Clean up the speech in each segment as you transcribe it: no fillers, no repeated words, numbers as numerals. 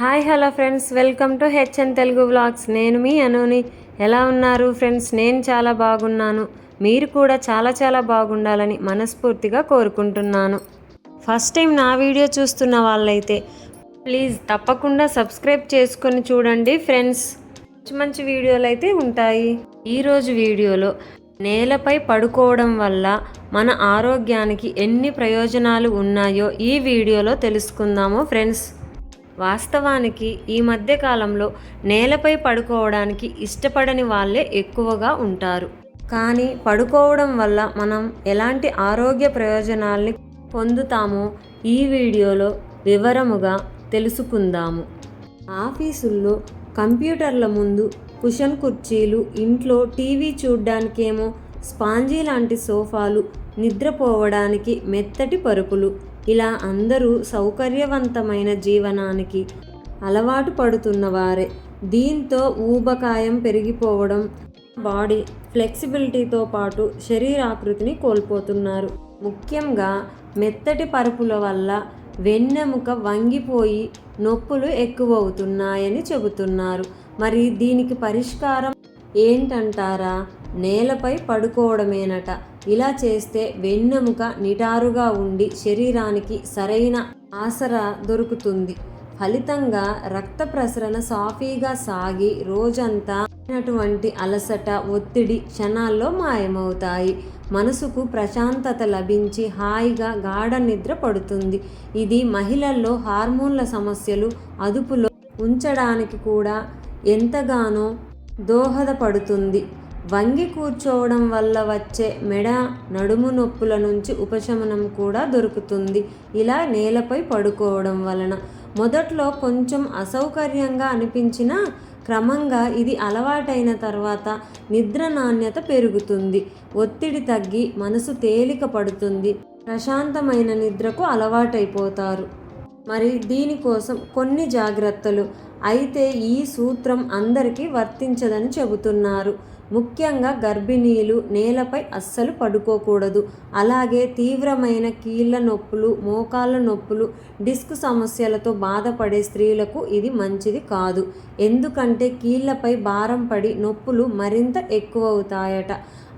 Hi hello friends, welcome to HN Telugu vlogs. నేను మీ అనుని. ఎలా ఉన్నారు ఫ్రెండ్స్? నేను చాలా బాగున్నాను. మీరు కూడా చాలా బాగుండాలని మనస్ఫూర్తిగా కోరుకుంటున్నాను. ఫస్ట్ టైం నా వీడియో చూస్తున్న వాళ్ళైతే ప్లీజ్ తప్పకుండా సబ్స్క్రైబ్ చేసుకొని చూడండి ఫ్రెండ్స్. మంచి వీడియోలు అయితే ఉంటాయి. ఈరోజు వీడియోలో నేలపై పడుకోవడం వల్ల మన ఆరోగ్యానికి ఎన్ని ప్రయోజనాలు ఉన్నాయో ఈ వీడియోలో తెలుసుకుందాము ఫ్రెండ్స్. వాస్తవానికి ఈ మధ్య కాలంలో నేలపై పడుకోవడానికి ఇష్టపడని వాళ్ళే ఎక్కువగా ఉంటారు. కానీ పడుకోవడం వల్ల మనం ఎలాంటి ఆరోగ్య ప్రయోజనాల్ని పొందుతామో ఈ వీడియోలో వివరముగా తెలుసుకుందాము. ఆఫీసుల్లో కంప్యూటర్ల ముందు కుషన్ కుర్చీలు, ఇంట్లో టీవీ చూడ్డానికేమో స్పాంజీ లాంటి సోఫాలు, నిద్రపోవడానికి మెత్తటి పరుపులు, ఇలా అందరూ సౌకర్యవంతమైన జీవనానికి అలవాటు పడుతున్నవారే. దీంతో ఊబకాయం పెరిగిపోవడం, బాడీ ఫ్లెక్సిబిలిటీతో పాటు శరీరాకృతిని కోల్పోతున్నారు. ముఖ్యంగా మెత్తటి పరుపుల వల్ల వెన్నెముక వంగిపోయి నొప్పులు ఎక్కువవుతున్నాయని చెబుతున్నారు. మరి దీనికి పరిష్కారం ఏంటంటారా? నేలపై పడుకోవడమేనట. ఇలా చేస్తే వెన్నెముక నిటారుగా ఉండి శరీరానికి సరైన ఆసరా దొరుకుతుంది. ఫలితంగా రక్త ప్రసరణ సాఫీగా సాగి రోజంతా అలసట, ఒత్తిడి క్షణాల్లో మాయమవుతాయి. మనసుకు ప్రశాంతత లభించి హాయిగా గాఢ నిద్ర పడుతుంది. ఇది మహిళల్లో హార్మోన్ల సమస్యలు అదుపులో ఉంచడానికి కూడా ఎంతగానో దోహదపడుతుంది. వంగి కూర్చోవడం వల్ల వచ్చే మెడ, నడుము నొప్పుల నుంచి ఉపశమనం కూడా దొరుకుతుంది. ఇలా నేలపై పడుకోవడం వలన మొదట్లో కొంచెం అసౌకర్యంగా అనిపించినా క్రమంగా ఇది అలవాటైన తర్వాత నిద్ర నాణ్యత పెరుగుతుంది. ఒత్తిడి తగ్గి మనసు తేలిక పడుతుంది. ప్రశాంతమైన నిద్రకు అలవాటైపోతారు. మరి దీనికోసం కొన్ని జాగ్రత్తలు. అయితే ఈ సూత్రం అందరికీ వర్తించదని చెబుతున్నారు. ముఖ్యంగా గర్భిణీలు నేలపై అస్సలు పడుకోకూడదు. అలాగే తీవ్రమైన కీళ్ళ నొప్పులు, మోకాళ్ళ నొప్పులు, డిస్క్ సమస్యలతో బాధపడే స్త్రీలకు ఇది మంచిది కాదు. ఎందుకంటే కీళ్ళపై భారం పడి నొప్పులు మరింత ఎక్కువవుతాయట.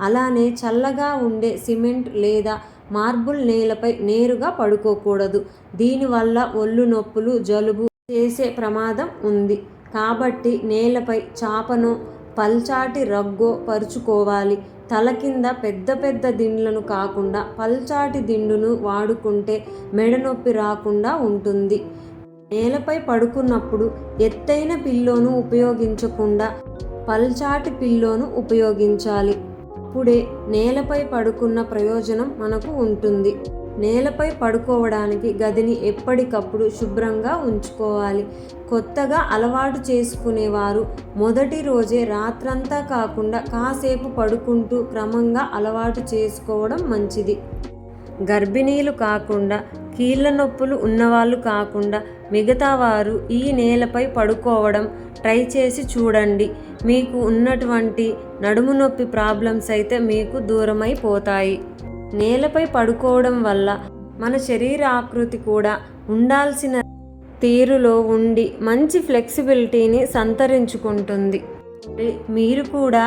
అలానే చల్లగా ఉండే సిమెంట్ లేదా మార్బుల్ నేలపై నేరుగా పడుకోకూడదు. దీనివల్ల ఒళ్ళు నొప్పులు, జలుబు చేసే ప్రమాదం ఉంది. కాబట్టి నేలపై చాపనో పల్చాటి రగ్గో పరుచుకోవాలి. తల కింద పెద్ద దిండ్లను కాకుండా పల్చాటి దిండును వాడుకుంటే మెడనొప్పి రాకుండా ఉంటుంది. నేలపై పడుకున్నప్పుడు ఎత్తైన పిల్లోను ఉపయోగించకుండా పల్చాటి పిల్లోను ఉపయోగించాలి. అప్పుడే నేలపై పడుకున్న ప్రయోజనం మనకు ఉంటుంది. నేలపై పడుకోవడానికి గదిని ఎప్పటికప్పుడు శుభ్రంగా ఉంచుకోవాలి. కొత్తగా అలవాటు చేసుకునేవారు మొదటి రోజే రాత్రంతా కాకుండా కాసేపు పడుకుంటూ క్రమంగా అలవాటు చేసుకోవడం మంచిది. గర్భిణీలు కాకుండా, కీళ్ళ నొప్పులు ఉన్నవాళ్ళు కాకుండా మిగతా వారు ఈ నేలపై పడుకోవడం ట్రై చేసి చూడండి. మీకు ఉన్నటువంటి నడుము నొప్పి ప్రాబ్లమ్స్ అయితే మీకు దూరమైపోతాయి. నేలపై పడుకోవడం వల్ల మన శరీర ఆకృతి కూడా ఉండాల్సిన తీరులో ఉండి మంచి ఫ్లెక్సిబిలిటీని సంతరించుకుంటుంది. మీరు కూడా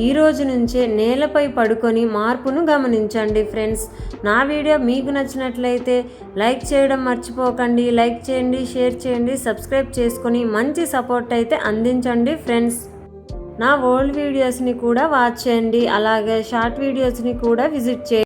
ఈ రోజు నుంచే నేలపై పడుకొని మార్పును గమనించండి ఫ్రెండ్స్. నా వీడియో మీకు నచ్చినట్లయితే లైక్ చేయడం మర్చిపోకండి. లైక్ చేయండి, షేర్ చేయండి, సబ్స్క్రైబ్ చేసుకొని మంచి సపోర్ట్ అయితే అందించండి ఫ్రెండ్స్. నా ఓల్డ్ వీడియోస్ని కూడా వాచ్ చేయండి. అలాగే షార్ట్ వీడియోస్ని కూడా విజిట్ చేయండి.